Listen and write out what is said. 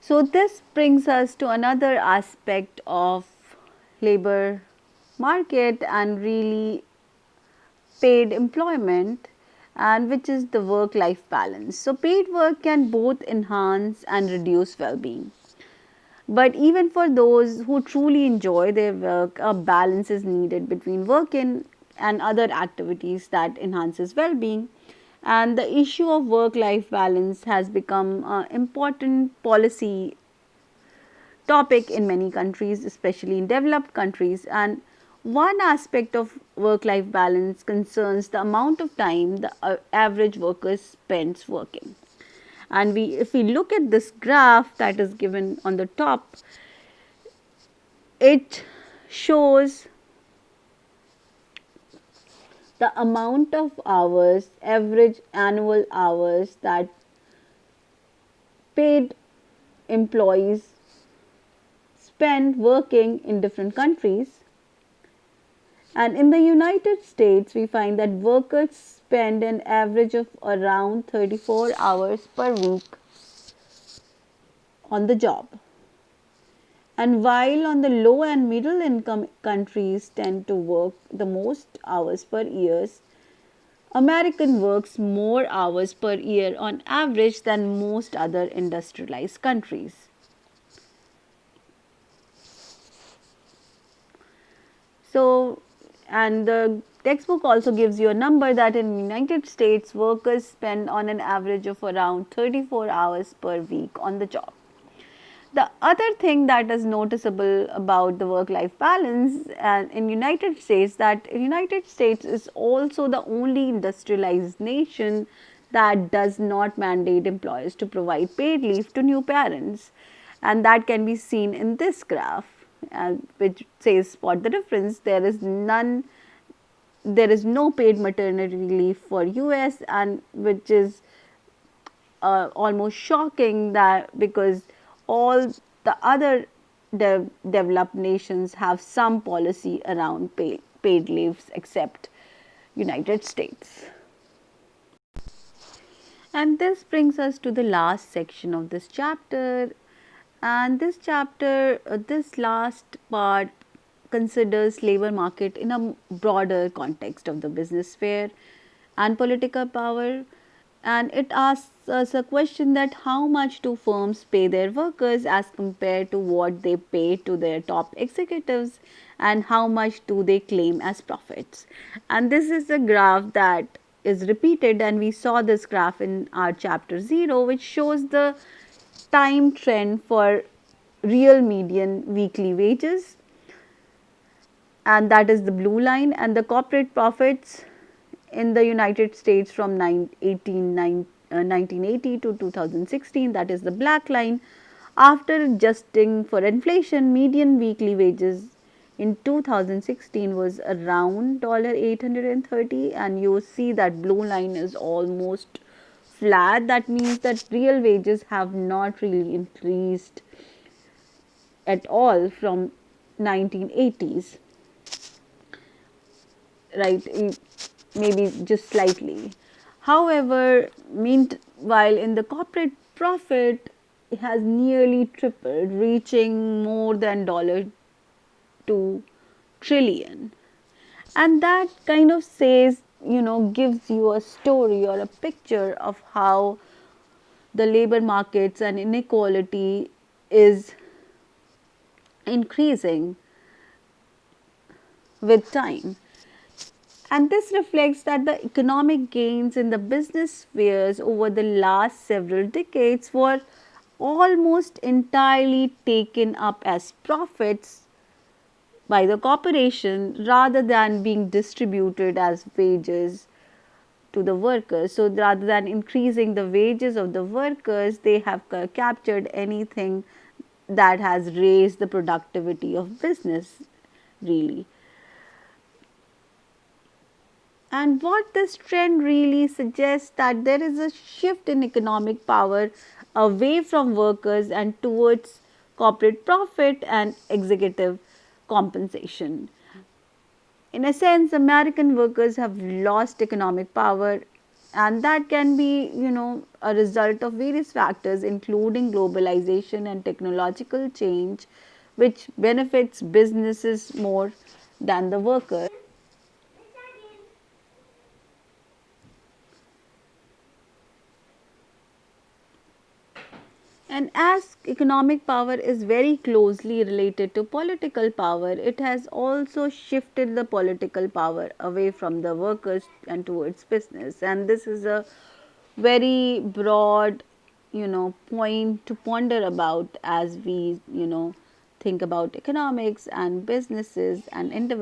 So this brings us to another aspect of labor market and really paid employment, and which is the work life balance. So paid work can both enhance and reduce well-being. But even for those who truly enjoy their work, a balance is needed between working and other activities that enhances well-being. And the issue of work-life balance has become an important policy topic in many countries, especially in developed countries. And one aspect of work life balance concerns the amount of time the average worker spends working. And if we look at this graph that is given on the top, it shows the amount of hours, average annual hours that paid employees spend working in different countries. And in the United States, we find that workers spend an average of around 34 hours per week on the job. And while on the low and middle income countries tend to work the most hours per year, American works more hours per year on average than most other industrialized countries. So, and the textbook also gives you a number that in United States workers spend on an average of around 34 hours per week on the job. The other thing that is noticeable about the work life balance in United States, that United States is also the only industrialized nation that does not mandate employers to provide paid leave to new parents, and that can be seen in this graph, which says spot the difference. There is no paid maternity leave for US, and which is almost shocking, that because all the other developed nations have some policy around paid leaves except United States. And this brings us to the last section of this chapter. And this last part considers labor market in a broader context of the business sphere and political power. And it asks us a question that how much do firms pay their workers as compared to what they pay to their top executives, and how much do they claim as profits. And this is a graph that is repeated, and we saw this graph in our chapter 0, which shows the time trend for real median weekly wages, and that is the blue line, and the corporate profits in the United States from 1980 to 2016, that is the black line. After adjusting for inflation, median weekly wages in 2016 was around $830, and you see that blue line is almost flat. That means that real wages have not really increased at all from 1980s, right? Maybe just slightly. However, meanwhile, in the corporate profit, it has nearly tripled, reaching more than $2 trillion. And that kind of says, gives you a story or a picture of how the labor markets and inequality is increasing with time. And this reflects that the economic gains in the business spheres over the last several decades were almost entirely taken up as profits by the corporation rather than being distributed as wages to the workers. So rather than increasing the wages of the workers, they have captured anything that has raised the productivity of business, really. And what this trend really suggests, that there is a shift in economic power away from workers and towards corporate profit and executive compensation. In a sense, American workers have lost economic power and that can be, a result of various factors including globalization and technological change, which benefits businesses more than the workers. And as economic power is very closely related to political power, it has also shifted the political power away from the workers and towards business. And this is a very broad, point to ponder about as we, think about economics and businesses and individuals.